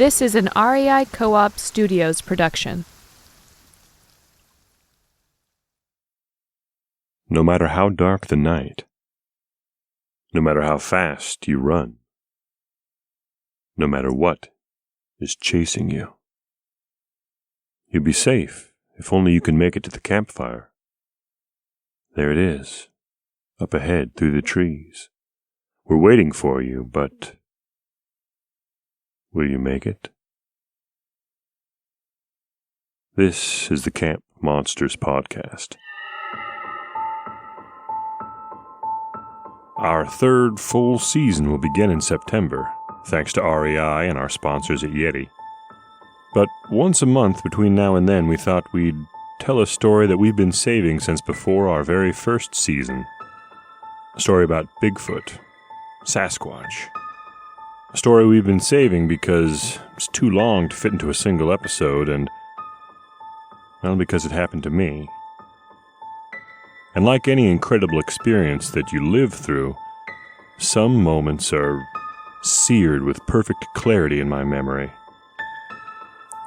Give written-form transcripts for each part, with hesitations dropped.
This is an REI Co-op Studios production. No matter how dark the night, no matter how fast you run, no matter what is chasing you, you'll be safe if only you can make it to the campfire. There it is, up ahead through the trees. We're waiting for you, but will you make it? This is the Camp Monsters Podcast. Our third full season will begin in September, thanks to REI and our sponsors at Yeti. But once a month between now and then, we thought we'd tell a story that we've been saving since before our very first season. A story about Bigfoot, Sasquatch. A story we've been saving because it's too long to fit into a single episode and, well, because it happened to me. And like any incredible experience that you live through, some moments are seared with perfect clarity in my memory.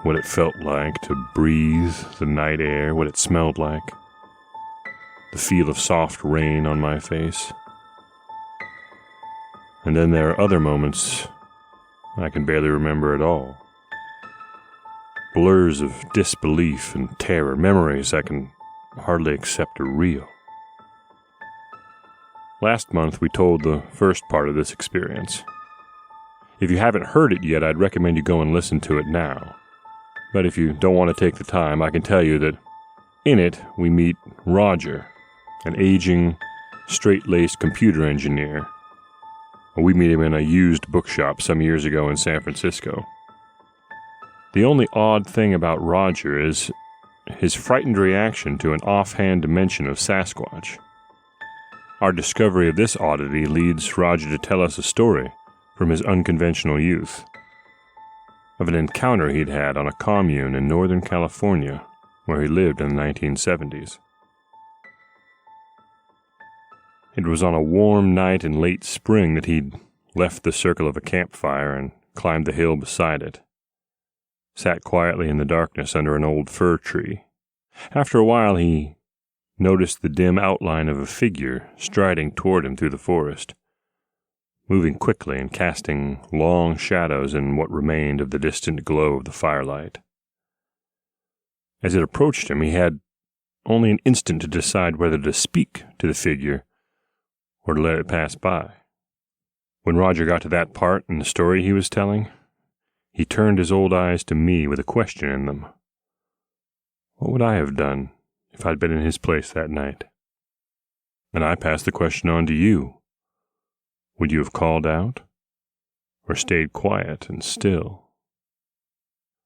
What it felt like to breathe the night air, what it smelled like, the feel of soft rain on my face. And then there are other moments I can barely remember at all. Blurs of disbelief and terror, memories I can hardly accept are real. Last month we told the first part of this experience. If you haven't heard it yet, I'd recommend you go and listen to it now. But if you don't want to take the time, I can tell you that in it we meet Roger, an aging, straight-laced computer engineer. We meet him in a used bookshop some years ago in San Francisco. The only odd thing about Roger is his frightened reaction to an offhand mention of Sasquatch. Our discovery of this oddity leads Roger to tell us a story from his unconventional youth, of an encounter he'd had on a commune in Northern California where he lived in the 1970s. It was on a warm night in late spring that he'd left the circle of a campfire and climbed the hill beside it, sat quietly in the darkness under an old fir tree. After a while he noticed the dim outline of a figure striding toward him through the forest, moving quickly and casting long shadows in what remained of the distant glow of the firelight. As it approached him, he had only an instant to decide whether to speak to the figure or to let it pass by. When Roger got to that part in the story he was telling, he turned his old eyes to me with a question in them. What would I have done if I'd been in his place that night? And I passed the question on to you. Would you have called out, or stayed quiet and still?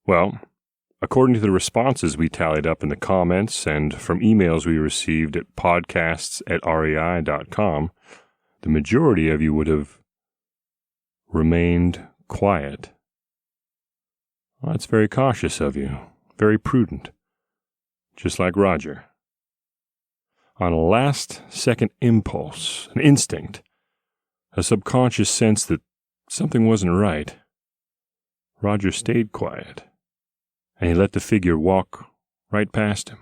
Well, according to the responses we tallied up in the comments and from emails we received at podcasts@rei.com, the majority of you would have remained quiet. Well, that's very cautious of you, very prudent, just like Roger. On a last-second impulse, an instinct, a subconscious sense that something wasn't right, Roger stayed quiet, and he let the figure walk right past him.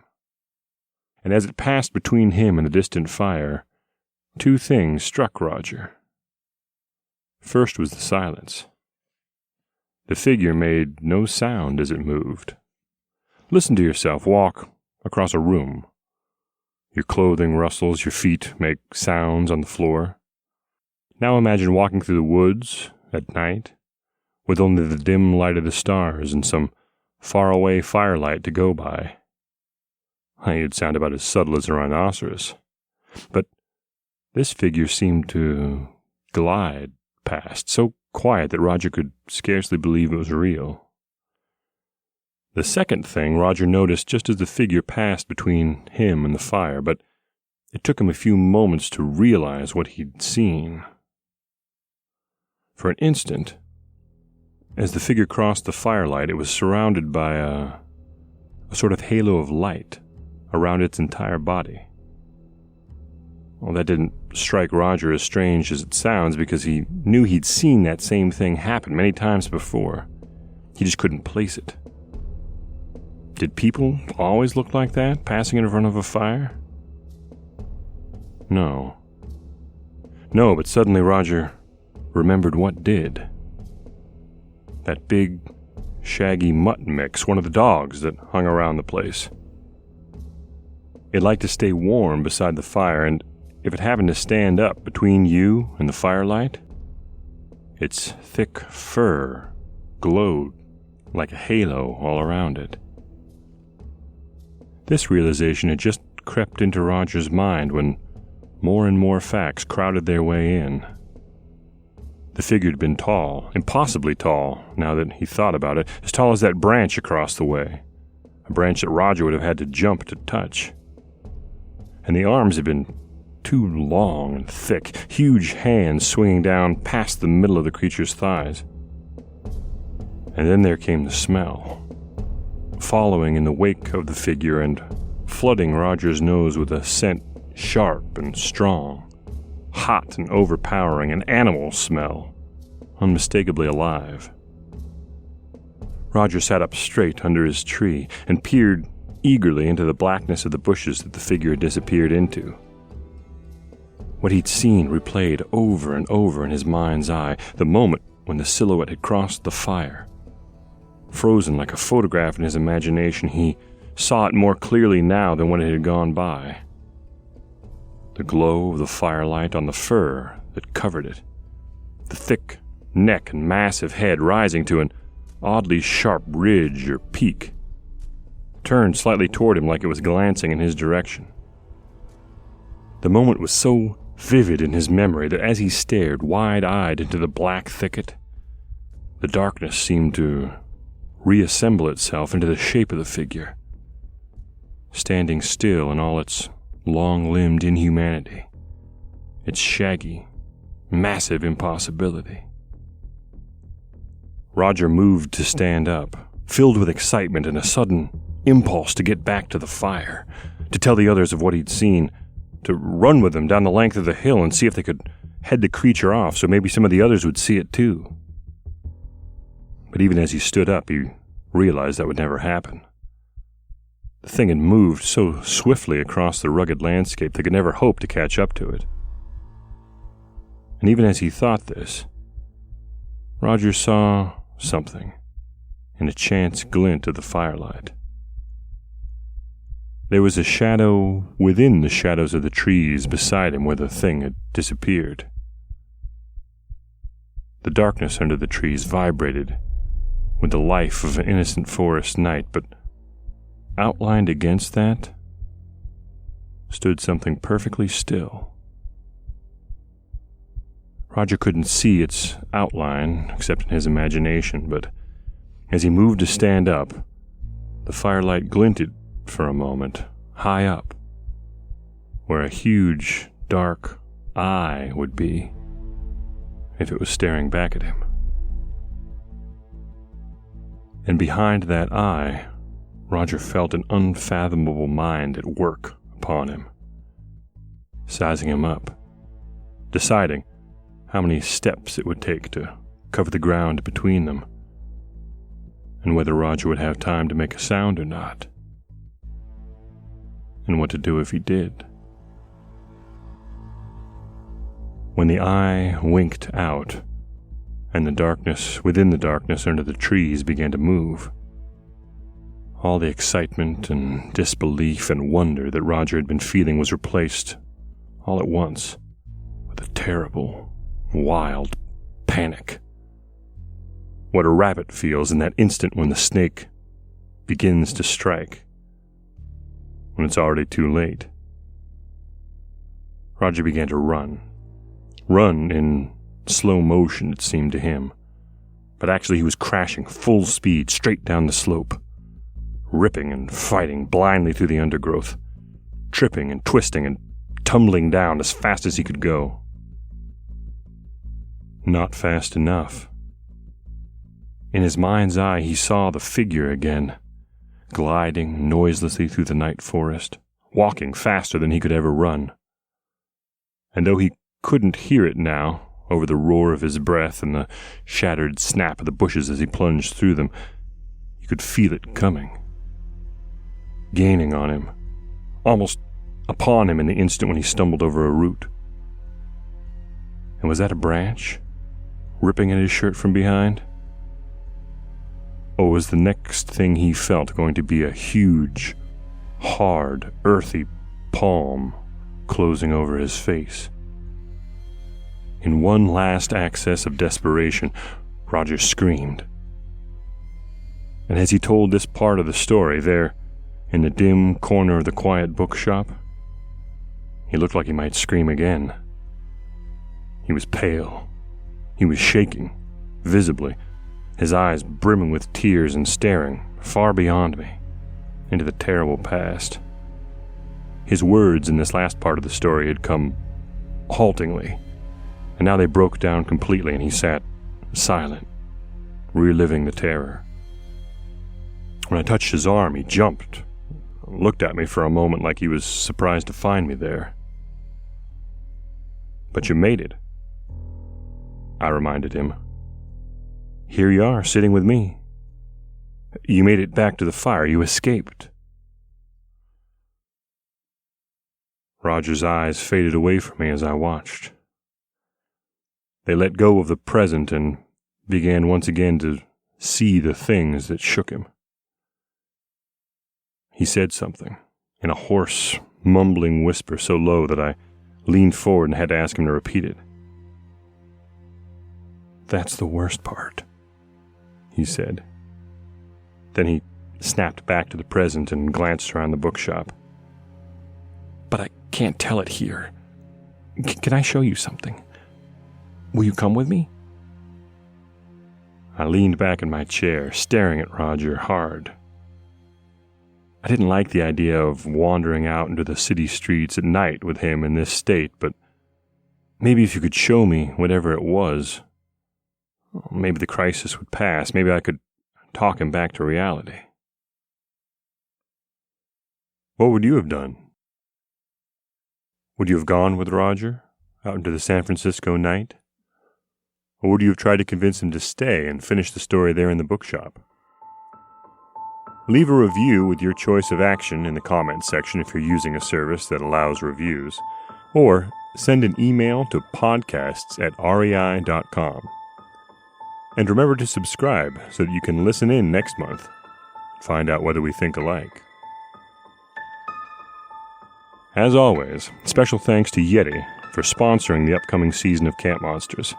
And as it passed between him and the distant fire, two things struck Roger. First was the silence. The figure made no sound as it moved. Listen to yourself walk across a room. Your clothing rustles, your feet make sounds on the floor. Now imagine walking through the woods at night, with only the dim light of the stars and some faraway firelight to go by. You'd sound about as subtle as a rhinoceros. But this figure seemed to glide past, so quiet that Roger could scarcely believe it was real. The second thing Roger noticed just as the figure passed between him and the fire, but it took him a few moments to realize what he'd seen. For an instant, as the figure crossed the firelight, it was surrounded by a sort of halo of light around its entire body. Well, that didn't strike Roger as strange as it sounds because he knew he'd seen that same thing happen many times before. He just couldn't place it. Did people always look like that, passing in front of a fire? No. No, but suddenly Roger remembered what did. That big, shaggy mutt mix, one of the dogs that hung around the place. It liked to stay warm beside the fire, and if it happened to stand up between you and the firelight, its thick fur glowed like a halo all around it. This realization had just crept into Roger's mind when more and more facts crowded their way in. The figure had been tall, impossibly tall, now that he thought about it, as tall as that branch across the way, a branch that Roger would have had to jump to touch. And the arms had been too long and thick, huge hands swinging down past the middle of the creature's thighs. And then there came the smell, following in the wake of the figure and flooding Roger's nose with a scent sharp and strong, hot and overpowering, an animal smell, unmistakably alive. Roger sat up straight under his tree and peered eagerly into the blackness of the bushes that the figure had disappeared into. What he'd seen replayed over and over in his mind's eye, the moment when the silhouette had crossed the fire. Frozen like a photograph in his imagination, he saw it more clearly now than when it had gone by. The glow of the firelight on the fur that covered it, the thick neck and massive head rising to an oddly sharp ridge or peak, turned slightly toward him like it was glancing in his direction. The moment was so vivid in his memory that as he stared wide-eyed into the black thicket, the darkness seemed to reassemble itself into the shape of the figure, standing still in all its long-limbed inhumanity, its shaggy, massive impossibility. Roger moved to stand up, filled with excitement and a sudden impulse to get back to the fire, to tell the others of what he'd seen, to run with them down the length of the hill and see if they could head the creature off so maybe some of the others would see it too. But even as he stood up, he realized that would never happen. The thing had moved so swiftly across the rugged landscape they could never hope to catch up to it. And even as he thought this, Roger saw something in a chance glint of the firelight. There was a shadow within the shadows of the trees beside him where the thing had disappeared. The darkness under the trees vibrated with the life of an innocent forest night, but outlined against that stood something perfectly still. Roger couldn't see its outline except in his imagination, but as he moved to stand up, the firelight glinted for a moment, high up, where a huge, dark eye would be if it was staring back at him. And behind that eye, Roger felt an unfathomable mind at work upon him, sizing him up, deciding how many steps it would take to cover the ground between them, and whether Roger would have time to make a sound or not, and what to do if he did. When the eye winked out, and the darkness within the darkness under the trees began to move, all the excitement and disbelief and wonder that Roger had been feeling was replaced, all at once, with a terrible, wild panic. What a rabbit feels in that instant when the snake begins to strike, when it's already too late. Roger began to run in slow motion, it seemed to him, but actually he was crashing full speed straight down the slope, ripping and fighting blindly through the undergrowth, tripping and twisting and tumbling down as fast as he could go. Not fast enough. In his mind's eye, he saw the figure again, gliding noiselessly through the night forest, walking faster than he could ever run. And though he couldn't hear it now, over the roar of his breath and the shattered snap of the bushes as he plunged through them. You could feel it coming, gaining on him, almost upon him in the instant when he stumbled over a root. And was that a branch, ripping at his shirt from behind? Or was the next thing he felt going to be a huge, hard, earthy palm closing over his face? In one last access of desperation, Roger screamed. And as he told this part of the story, there, in the dim corner of the quiet bookshop, he looked like he might scream again. He was pale. He was shaking, visibly, his eyes brimming with tears and staring far beyond me, into the terrible past. His words in this last part of the story had come haltingly, and now they broke down completely, and he sat silent, reliving the terror. When I touched his arm, he jumped, looked at me for a moment like he was surprised to find me there. "But you made it," I reminded him. "Here you are, sitting with me. You made it back to the fire. You escaped." Roger's eyes faded away from me as I watched. They let go of the present and began once again to see the things that shook him. He said something, in a hoarse, mumbling whisper so low that I leaned forward and had to ask him to repeat it. "That's the worst part," he said. Then he snapped back to the present and glanced around the bookshop. "But I can't tell it here. Can I show you something? Will you come with me?" I leaned back in my chair, staring at Roger hard. I didn't like the idea of wandering out into the city streets at night with him in this state, but maybe if you could show me whatever it was, maybe the crisis would pass. Maybe I could talk him back to reality. What would you have done? Would you have gone with Roger out into the San Francisco night? Or would you have tried to convince him to stay and finish the story there in the bookshop? Leave a review with your choice of action in the comments section if you're using a service that allows reviews, or send an email to podcasts@rei.com. And remember to subscribe so that you can listen in next month and find out whether we think alike. As always, special thanks to Yeti for sponsoring the upcoming season of Camp Monsters.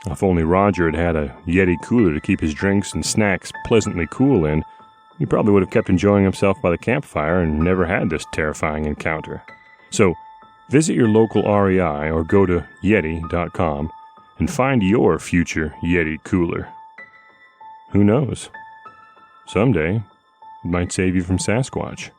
If only Roger had had a Yeti cooler to keep his drinks and snacks pleasantly cool in, he probably would have kept enjoying himself by the campfire and never had this terrifying encounter. So, visit your local REI or go to Yeti.com and find your future Yeti cooler. Who knows? Someday, it might save you from Sasquatch.